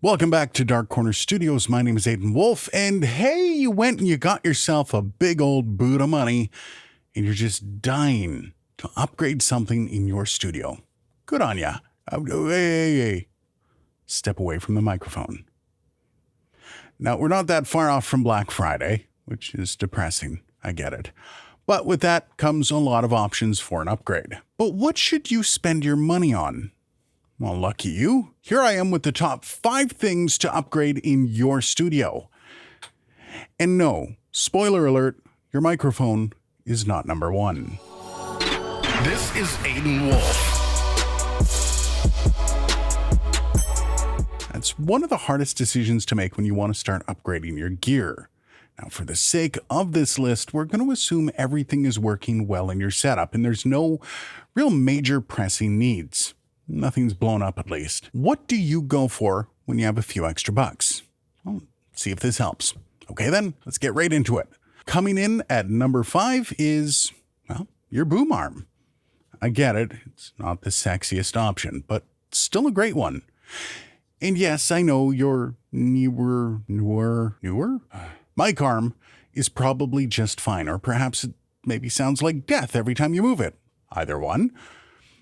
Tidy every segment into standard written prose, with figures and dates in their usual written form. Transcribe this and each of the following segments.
Welcome back to Dark Corner Studios. My name is Aiden Wolf, and hey, you went and you got yourself a big old boot of money, and you're just dying to upgrade something in your studio. Good on ya. Hey. Step away from the microphone. Now, we're not that far off from Black Friday, which is depressing. I get it. But with that comes a lot of options for an upgrade. But what should you spend your money on? Well, lucky you. Here I am with the top 5 things to upgrade in your studio. And no, spoiler alert, your microphone is not number 1. This is Aiden Wolf. That's one of the hardest decisions to make when you want to start upgrading your gear. Now, for the sake of this list, we're going to assume everything is working well in your setup and there's no real major pressing needs. Nothing's blown up, at least. What do you go for when you have a few extra bucks? Well, see if this helps. Okay, then, let's get right into it. Coming in at number 5 is, well, your boom arm. I get it. It's not the sexiest option, but still a great one. And yes, I know your newer mic arm is probably just fine, or perhaps it maybe sounds like death every time you move it. Either one.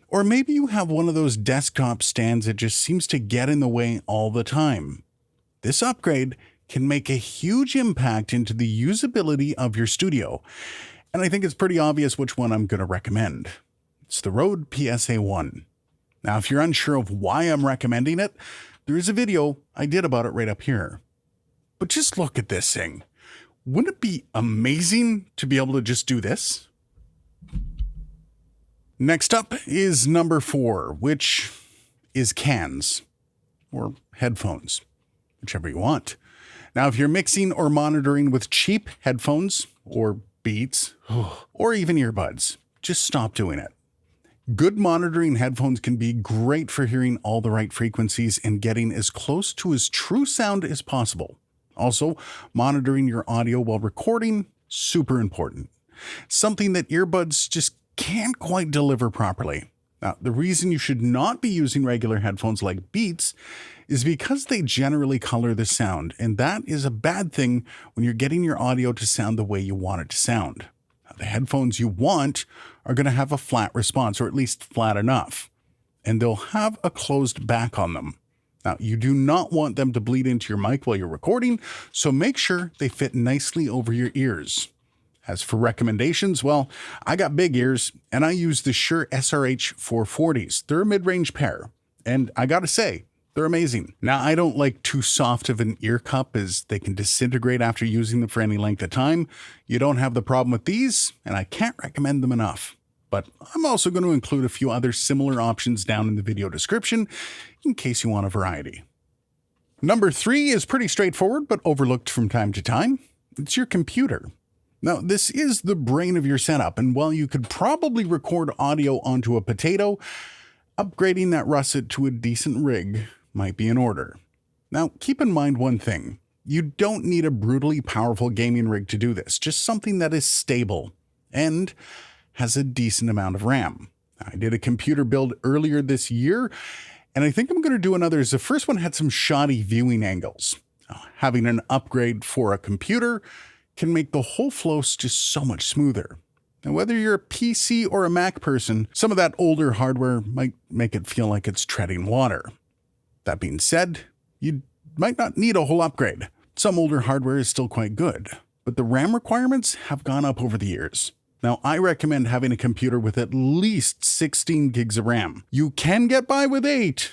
Or maybe you have one of those desktop stands that just seems to get in the way all the time. This upgrade can make a huge impact into the usability of your studio. And I think it's pretty obvious which one I'm going to recommend. It's the Rode PSA-1. Now, if you're unsure of why I'm recommending it, there is a video I did about it right up here. But just look at this thing. Wouldn't it be amazing to be able to just do this? Next up is number 4, which is cans or headphones, whichever you want. Now, if you're mixing or monitoring with cheap headphones or Beats or even earbuds, just stop doing it. Good monitoring headphones can be great for hearing all the right frequencies and getting as close to as true sound as possible. Also, monitoring your audio while recording, super important. Something that earbuds just can't quite deliver properly. Now, the reason you should not be using regular headphones like Beats is because they generally color the sound, and that is a bad thing when you're getting your audio to sound the way you want it to sound. Now, the headphones you want are going to have a flat response, or at least flat enough, and they'll have a closed back on them. Now, you do not want them to bleed into your mic while you're recording, so make sure they fit nicely over your ears. As for recommendations, well, I got big ears, and I use the Shure SRH 440s. They're a mid-range pair, and I gotta say, they're amazing. Now, I don't like too soft of an ear cup as they can disintegrate after using them for any length of time. You don't have the problem with these, and I can't recommend them enough. But I'm also going to include a few other similar options down in the video description in case you want a variety. Number 3 is pretty straightforward, but overlooked from time to time. It's your computer. Now, this is the brain of your setup, and while you could probably record audio onto a potato, upgrading that russet to a decent rig might be in order. Now, keep in mind one thing. You don't need a brutally powerful gaming rig to do this, just something that is stable and has a decent amount of RAM. I did a computer build earlier this year, and I think I'm going to do another. The first one had some shoddy viewing angles. Having an upgrade for a computer can make the whole flow just so much smoother. And whether you're a PC or a Mac person, some of that older hardware might make it feel like it's treading water. That being said, you might not need a whole upgrade. Some older hardware is still quite good, but the RAM requirements have gone up over the years. Now, I recommend having a computer with at least 16 gigs of RAM. You can get by with 8,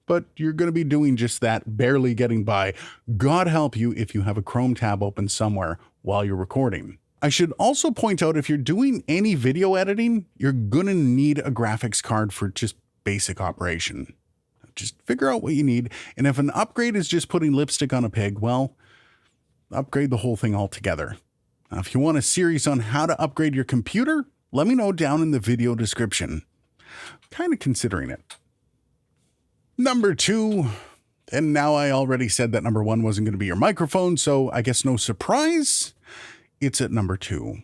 but you're going to be doing just that, barely getting by. God help you if you have a Chrome tab open somewhere while you're recording. I should also point out, if you're doing any video editing, you're going to need a graphics card for just basic operation. Just figure out what you need, and if an upgrade is just putting lipstick on a pig, well, upgrade the whole thing altogether. Now, if you want a series on how to upgrade your computer, let me know down in the video description. Kind of considering it. Number 2, and now I already said that number 1 wasn't going to be your microphone, so I guess no surprise, it's at number 2.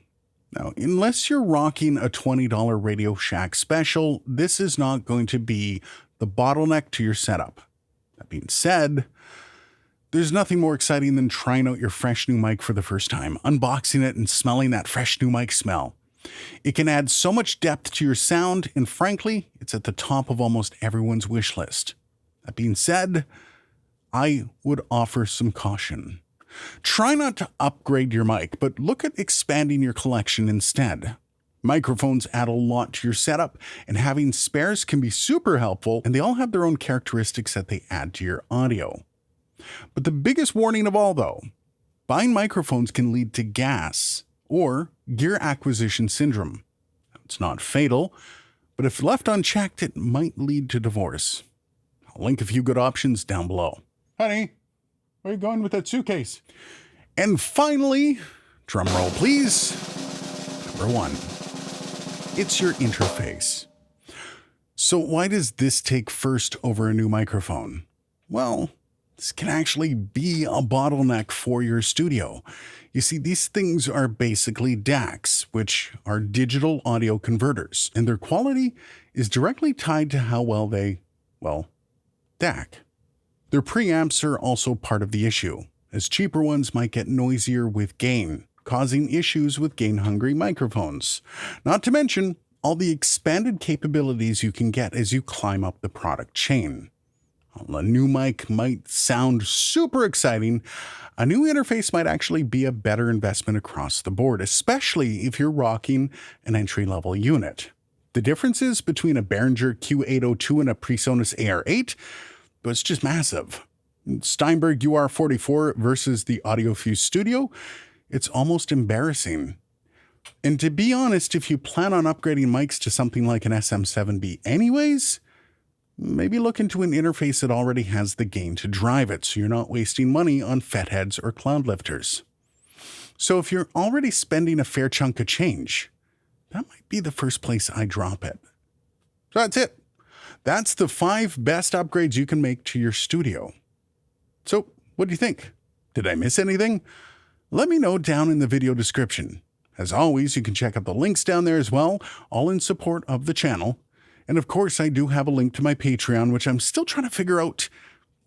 Now, unless you're rocking a $20 Radio Shack special, this is not going to be the bottleneck to your setup. That being said, there's nothing more exciting than trying out your fresh new mic for the first time, unboxing it and smelling that fresh new mic smell. It can add so much depth to your sound, and frankly, it's at the top of almost everyone's wish list. That being said, I would offer some caution. Try not to upgrade your mic, but look at expanding your collection instead. Microphones add a lot to your setup, and having spares can be super helpful, and they all have their own characteristics that they add to your audio. But the biggest warning of all, though, buying microphones can lead to gas or gear acquisition syndrome. It's not fatal, but if left unchecked, it might lead to divorce. I'll link a few good options down below. Honey, where are you going with that suitcase? And finally, drum roll please, number 1. It's your interface. So why does this take first over a new microphone? Well, this can actually be a bottleneck for your studio. You see, these things are basically DACs, which are digital audio converters, and their quality is directly tied to how well they, DAC. Their preamps are also part of the issue, as cheaper ones might get noisier with gain, causing issues with gain-hungry microphones. Not to mention all the expanded capabilities you can get as you climb up the product chain. While a new mic might sound super exciting, a new interface might actually be a better investment across the board, especially if you're rocking an entry-level unit. The differences between a Behringer Q802 and a PreSonus AR8 was just massive. Steinberg UR44 versus the AudioFuse Studio, it's almost embarrassing. And to be honest, if you plan on upgrading mics to something like an SM7B anyways, maybe look into an interface that already has the gain to drive it, so you're not wasting money on fetheads or cloud lifters. So if you're already spending a fair chunk of change, that might be the first place I drop it. So that's it. That's the 5 best upgrades you can make to your studio. So what do you think? Did I miss anything? Let me know down in the video description. As always, you can check out the links down there as well, all in support of the channel. And of course, I do have a link to my Patreon, which I'm still trying to figure out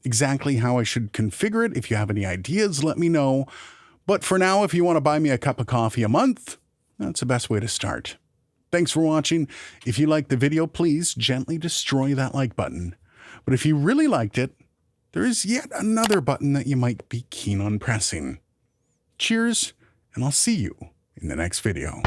exactly how I should configure it. If you have any ideas, let me know. But for now, if you want to buy me a cup of coffee a month, that's the best way to start. Thanks for watching. If you liked the video, please gently destroy that like button. But if you really liked it, there is yet another button that you might be keen on pressing. Cheers, and I'll see you in the next video.